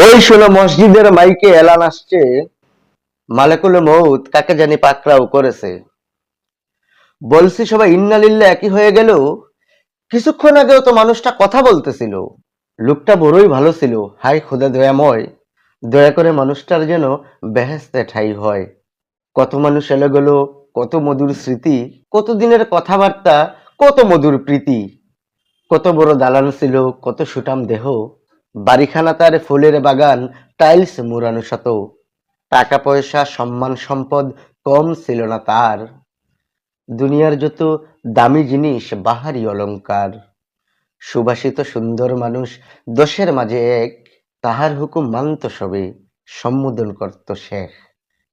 ওই শোনো, মসজিদের মাইকে এলান আসছে, মালেকুল মউত কাকে জানি পাকড়াও করেছে। বলছি সবাই ইন্না লিল্লাহ একই হয়ে গেল। কিছুক্ষণ আগেও তো মানুষটা কথা বলতেছিল। লোকটা বড়ই ভালো ছিল। হাই খোদা দয়াময়, দয়া করে মানুষটার যেন বেহেশতে ঠাঁই হয়। কত মানুষ এলো গেল, কত মধুর স্মৃতি, কত দিনের কথাবার্তা, কত মধুর প্রীতি। কত বড় দালান ছিল, কত সুঠাম দেহ, বাড়িখানা তার ফুলের বাগান, টাইলস মোড়ানো শত। টাকা পয়সা সম্মান সম্পদ কম ছিল না তার। দুনিয়ার যত দামি জিনিস বাহারি অলংকার। সুবাসিত সুন্দর মানুষ, দশের মাঝে এক, তাহার হুকুম মানত সবে, সম্বোধন করত শেখ।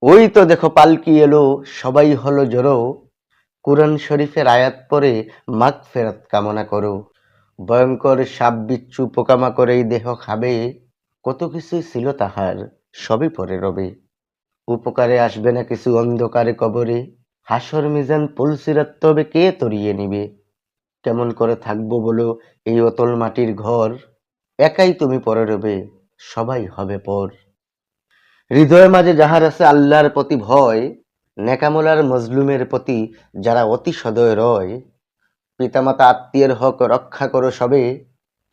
ওই তো দেখো পালকি এলো, সবাই হলো জড়ো, কুরআন শরীফের আয়াত পড়ে মাগফিরাত কামনা করো। ভয়ঙ্কর সাপ বিচ্ছু পোকামাকড় এই দেহ খাবে, কত কিছুই ছিল তাহার, সবই পরে রবে। উপকারে আসবে না কিছু অন্ধকারে কবরে, হাসর মিজান পুলসিরাত তবে কে তরিয়ে নিবে। কেমন করে থাকবো বলো এই অতল মাটির ঘর, একাই তুমি পরে রবে, সবাই হবে পর। হৃদয়ের মাঝে যাহার আছে আল্লাহর প্রতি ভয়, নেকামলার মজলুমের প্রতি যারা অতি সদয় রয়, পিতামাতা আত্মীয়ের হক রক্ষা করো সবে,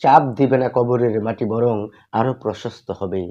চাপ দিবে না কবরের মাটি বরং আরো প্রশস্ত হবে।